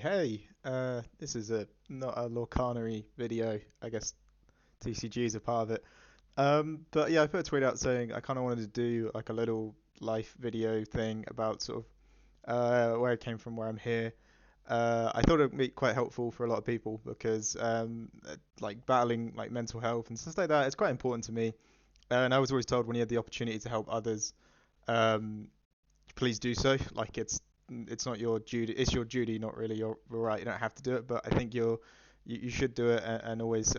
Hey, this is not a Lorcana video. I guess TCG is a part of it. But yeah, I put a tweet out saying I kind of wanted to do like a little life video thing about sort of where I came from, where I'm here. I thought it would be quite helpful for a lot of people because like battling like mental health and stuff like that, it's quite important to me. And I was always told when you have the opportunity to help others, um, please do so. Like it's not your duty. It's your duty, not really your right. You don't have to do it, but I think you should do it and always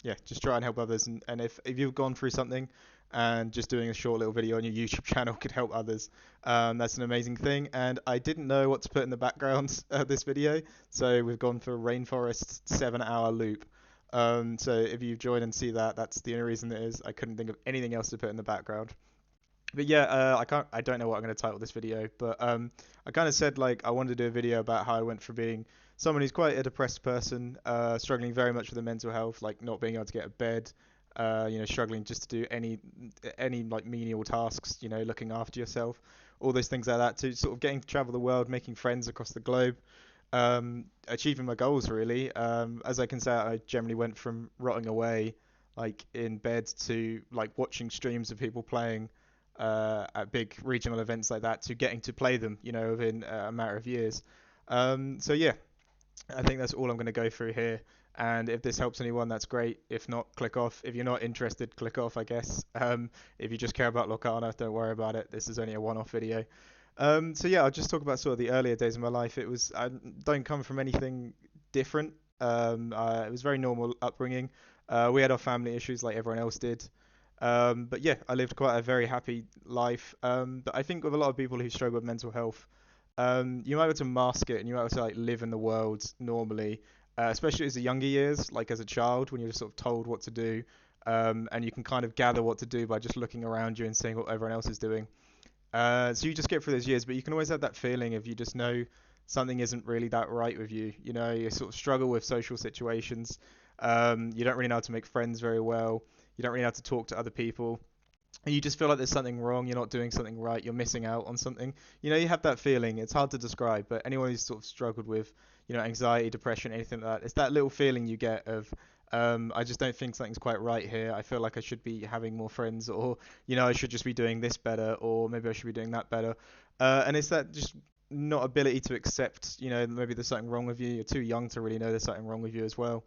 yeah, just try and help others. And if you've gone through something and just doing a short little video on your YouTube channel could help others, that's an amazing thing. And I didn't know what to put in the background of this video, so we've gone for a rainforest 7 hour loop. So if you join and see that, that's the only reason it is. I couldn't think of anything else to put in the background. But yeah, I don't know what I'm going to title this video, but I kind of said like I wanted to do a video about how I went from being someone who's quite a depressed person, struggling very much with the mental health, like not being able to get a bed, struggling just to do any like menial tasks, looking after yourself, all those things like that, to sort of getting to travel the world, making friends across the globe, achieving my goals really. As I can say, I generally went from rotting away, like in bed, to like watching streams of people playing at big regional events like that to getting to play them, within a matter of years. So yeah, I think that's all I'm going to go through here. And if this helps anyone, that's great. If not, click off. If you're not interested, click off, I guess. If you just care about Lorcana, don't worry about it. This is only a one-off video. So yeah, I'll just talk about sort of the earlier days of my life. I don't come from anything different. It was very normal upbringing. We had our family issues like everyone else did. But yeah, I lived quite a very happy life. But I think with a lot of people who struggle with mental health, you might be able to mask it and you might be able to like live in the world normally, especially as the younger years, like as a child when you're just sort of told what to do, and you can kind of gather what to do by just looking around you and seeing what everyone else is doing. So you just get through those years, but you can always have that feeling of you just know something isn't really that right with you. You sort of struggle with social situations. You don't really know how to make friends very well. You don't really know how to talk to other people. And you just feel like there's something wrong. You're not doing something right. You're missing out on something. You have that feeling. It's hard to describe, but anyone who's sort of struggled with, anxiety, depression, anything like that, it's that little feeling you get of, I just don't think something's quite right here. I feel like I should be having more friends, or I should just be doing this better, or maybe I should be doing that better. And it's that just not ability to accept, maybe there's something wrong with you. You're too young to really know there's something wrong with you as well.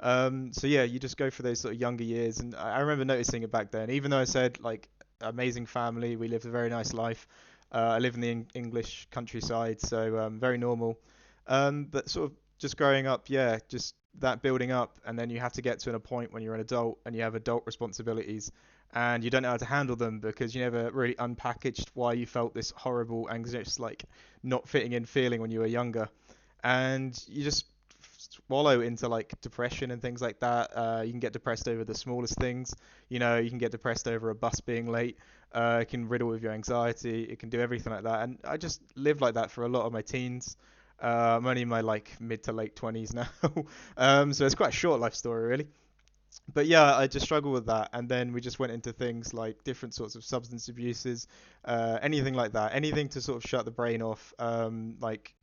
So yeah, you just go for those sort of younger years, and I remember noticing it back then. Even though I said like amazing family, we lived a very nice life. I live in the English countryside, so very normal. But sort of just growing up, yeah, just that building up, and then you have to get to a point when you're an adult and you have adult responsibilities, and you don't know how to handle them because you never really unpackaged why you felt this horrible, anxious, like not fitting in feeling when you were younger, and you just wallow into like depression and things like that. You can get depressed over the smallest things. You can get depressed over a bus being late. It can riddle with your anxiety. It can do everything like that. And I just lived like that for a lot of my teens. I'm only in my like mid to late 20s now. So it's quite a short life story really. But yeah, I just struggled with that, and then we just went into things like different sorts of substance abuses, anything like that, anything to sort of shut the brain off, like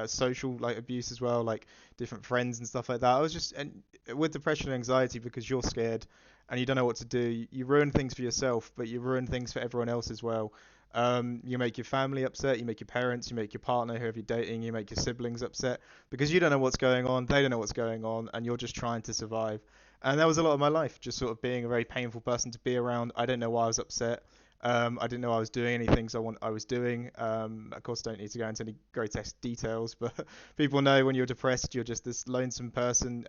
social like abuse as well, like different friends and stuff like that. I was just and with depression and anxiety because you're scared and you don't know what to do. You ruin things for yourself, but you ruin things for everyone else as well. You make your family upset, you make your parents, you make your partner, whoever you're dating, you make your siblings upset because you don't know what's going on, they don't know what's going on, and you're just trying to survive. And that was a lot of my life, just sort of being a very painful person to be around. I didn't know why I was upset. I didn't know I was doing any things I was doing. Of course, don't need to go into any grotesque details, but people know when you're depressed, you're just this lonesome person.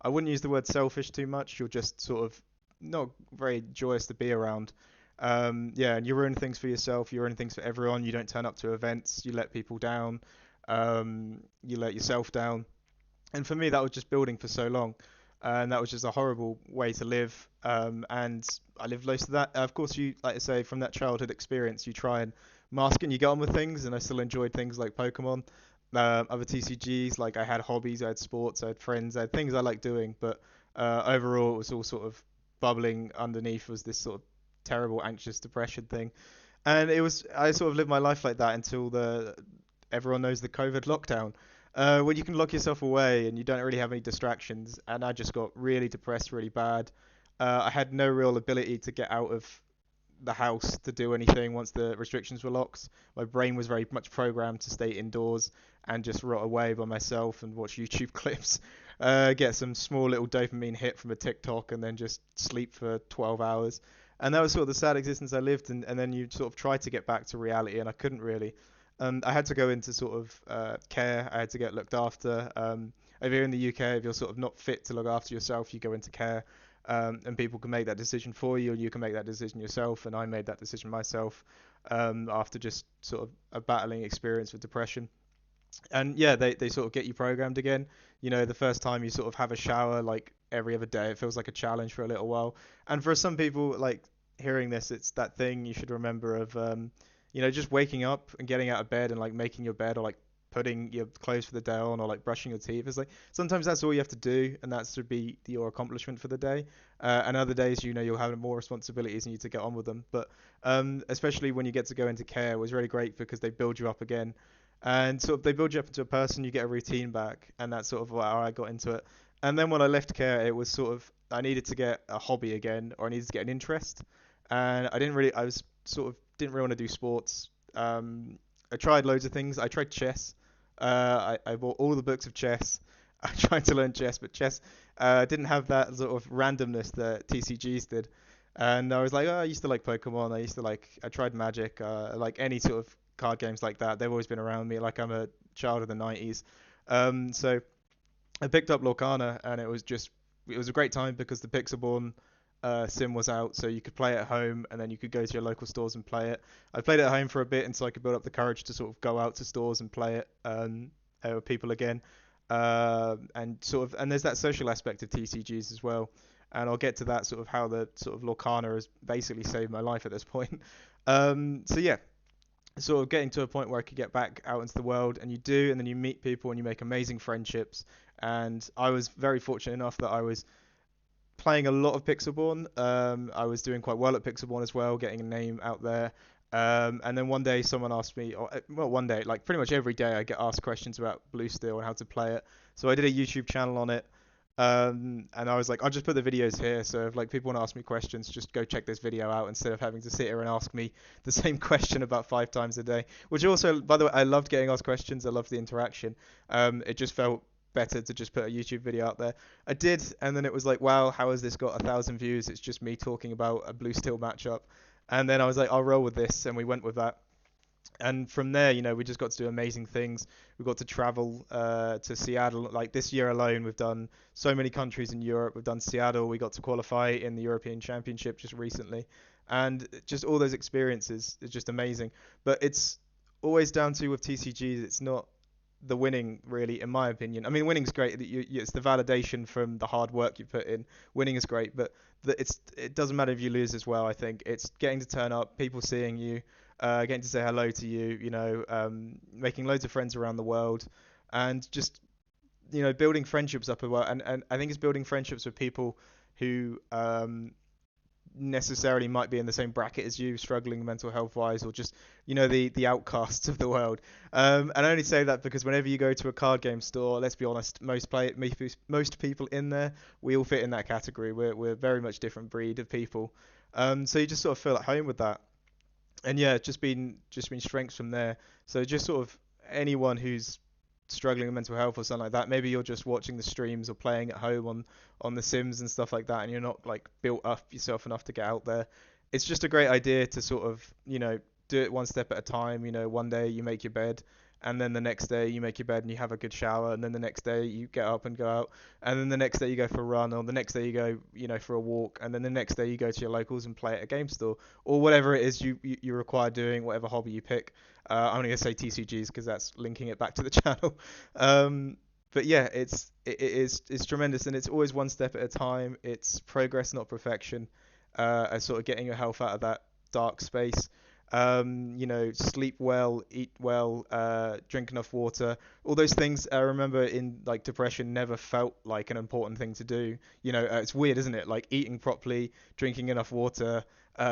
I wouldn't use the word selfish too much. You're just sort of not very joyous to be around. Yeah, and you ruin things for yourself. You ruin things for everyone. You don't turn up to events. You let people down. You let yourself down. And for me, that was just building for so long, and that was just a horrible way to live. And I lived close to that. Of course, you like I say from that childhood experience, you try and mask and you get on with things. And I still enjoyed things like Pokemon, other TCGs. Like I had hobbies, I had sports, I had friends, I had things I liked doing. But overall, it was all sort of bubbling underneath was this sort of terrible anxious depression thing. And I sort of lived my life like that until the everyone knows the COVID lockdown. when you can lock yourself away and you don't really have any distractions. And I just got really depressed, really bad. I had no real ability to get out of the house to do anything once the restrictions were locked. My brain was very much programmed to stay indoors and just rot away by myself and watch YouTube clips, get some small little dopamine hit from a TikTok, and then just sleep for 12 hours. And that was sort of the sad existence I lived, and then you sort of tried to get back to reality, and I couldn't really. I had to go into sort of care. I had to get looked after. Over here in the UK, if you're sort of not fit to look after yourself, you go into care, and people can make that decision for you, or you can make that decision yourself. And I made that decision myself after just sort of a battling experience with depression. And yeah, they sort of get you programmed again. You know, the first time you sort of have a shower like every other day, it feels like a challenge for a little while. And for some people, like hearing this, it's that thing you should remember of, just waking up and getting out of bed and like making your bed or like putting your clothes for the day on or like brushing your teeth. It's like sometimes that's all you have to do, and that should be your accomplishment for the day. And other days, you'll have more responsibilities and you need to get on with them. But especially when you get to go into care, it was really great because they build you up again, and sort of they build you up into a person. You get a routine back, and that's sort of how I got into it. And then when I left care, it was sort of I needed to get a hobby again, or I needed to get an interest, and I was sort of didn't really want to do sports. I tried loads of things. I tried chess. I bought all the books of chess. I tried to learn chess, but chess didn't have that sort of randomness that TCGs did. And I was like, oh, I used to like Pokemon. I tried Magic, like any sort of card games like that. They've always been around me. Like I'm a child of the 90s. So I picked up Lorcana, and it was a great time because the Pixelborn sim was out, so you could play it at home, and then you could go to your local stores and play it. I played it at home for a bit until I could build up the courage to sort of go out to stores and play it with people again. And there's that social aspect of TCGs as well. And I'll get to that sort of how the sort of Lorcana has basically saved my life at this point. So yeah, sort of getting to a point where I could get back out into the world, and you do, and then you meet people and you make amazing friendships. And I was very fortunate enough that I was playing a lot of Pixelborn. I was doing quite well at Pixelborn as well, getting a name out there. And then one day someone asked me, well, one day, like pretty much every day, I get asked questions about Blue Steel and how to play it. So I did a YouTube channel on it. And I was like, I'll just put the videos here. So if like people want to ask me questions, just go check this video out instead of having to sit here and ask me the same question about 5 times a day. Which also, by the way, I loved getting asked questions. I loved the interaction. It just felt better to just put a YouTube video out there. I did, and then it was like, wow, how has this got 1,000 views? It's just me talking about a Blue Steel matchup. And then I was like, I'll roll with this, and we went with that. And from there, we just got to do amazing things. We got to travel to Seattle. Like this year alone, we've done so many countries in Europe. We've done Seattle. We got to qualify in the European Championship just recently, and just all those experiences is just amazing. But it's always down to with TCGs. It's not the winning, really, in my opinion. I mean, winning's great. It's the validation from the hard work you put in. Winning is great, but it doesn't matter if you lose as well. I think it's getting to turn up, people seeing you, getting to say hello to you. Making loads of friends around the world, and just building friendships up as well. And I think it's building friendships with people who necessarily might be in the same bracket as you, struggling mental health wise, or just the outcasts of the world. And I only say that because whenever you go to a card game store, let's be honest, most people in there, we all fit in that category. We're very much different breed of people. So you just sort of feel at home with that. And yeah, just been strengths from there. So just sort of anyone who's struggling with mental health or something like that, maybe you're just watching the streams or playing at home on the Sims and stuff like that, and you're not like built up yourself enough to get out there. It's just a great idea to sort of do it one step at a time. One day you make your bed, and then the next day you make your bed and you have a good shower, and then the next day you get up and go out, and then the next day you go for a run, or the next day you go for a walk, and then the next day you go to your locals and play at a game store, or whatever it is you require doing, whatever hobby you pick. I'm going to say TCGs because that's linking it back to the channel. But yeah, it's tremendous, and it's always one step at a time. It's progress, not perfection. And sort of getting your health out of that dark space. Sleep well, eat well, drink enough water. All those things I remember in like depression never felt like an important thing to do. It's weird, isn't it? Like eating properly, drinking enough water,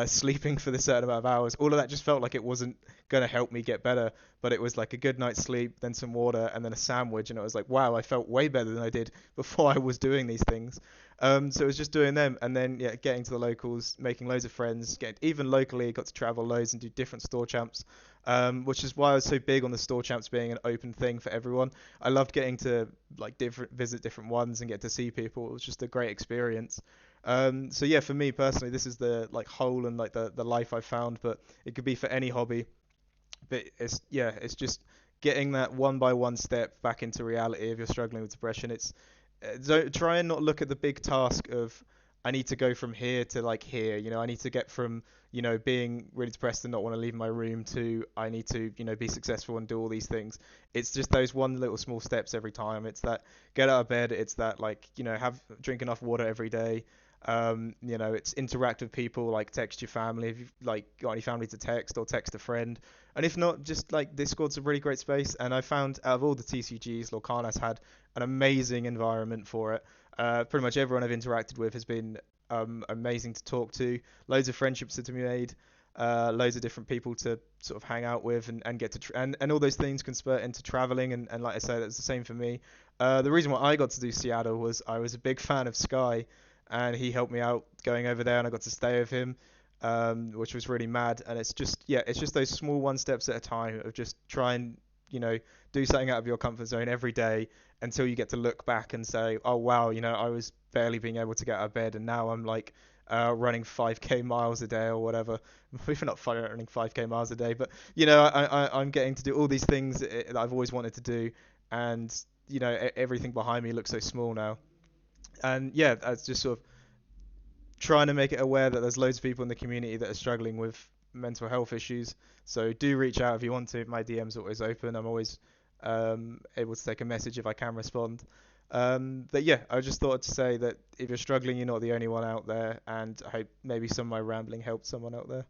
sleeping for the certain amount of hours. All of that just felt like it wasn't going to help me get better, but it was like a good night's sleep, then some water, and then a sandwich, and it was like, wow, I felt way better than I did before I was doing these things. So it was just doing them, and then yeah, getting to the locals, making loads of friends, even locally, got to travel loads and do different store champs, which is why I was so big on the store champs being an open thing for everyone. I loved getting to like visit different ones and get to see people. It was just a great experience. So yeah, for me personally, this is the like whole and like the life I found, but it could be for any hobby. But it's yeah, it's just getting that one by one step back into reality if you're struggling with depression. It's don't try and not look at the big task of I need to go from here to like here. I need to get from being really depressed and not want to leave my room to I need to be successful and do all these things. It's just those one little small steps every time. It's that get out of bed. It's that like have drink enough water every day. It's interact with people, like text your family if you've like got any family to text or text a friend. And if not, just like Discord's a really great space. And I found out of all the TCGs, Lorcana's had an amazing environment for it. Pretty much everyone I've interacted with has been amazing to talk to. Loads of friendships to be made. Loads of different people to sort of hang out with and get to and all those things can spur into traveling and like I said, it's the same for me. The reason why I got to do Seattle was I was a big fan of Sky, and he helped me out going over there, and I got to stay with him, which was really mad. And it's just yeah, it's just those small one steps at a time of just try and you know do something out of your comfort zone every day until you get to look back and say, oh wow, I was barely being able to get out of bed, and now I'm like running 5k miles a day or whatever. Maybe not running 5k miles a day, but I'm getting to do all these things that I've always wanted to do, and everything behind me looks so small now. And yeah, that's just sort of trying to make it aware that there's loads of people in the community that are struggling with mental health issues. So do reach out if you want to. My DM's always open. I'm always able to take a message if I can respond. But yeah, I just thought to say that if you're struggling, you're not the only one out there, and I hope maybe some of my rambling helped someone out there.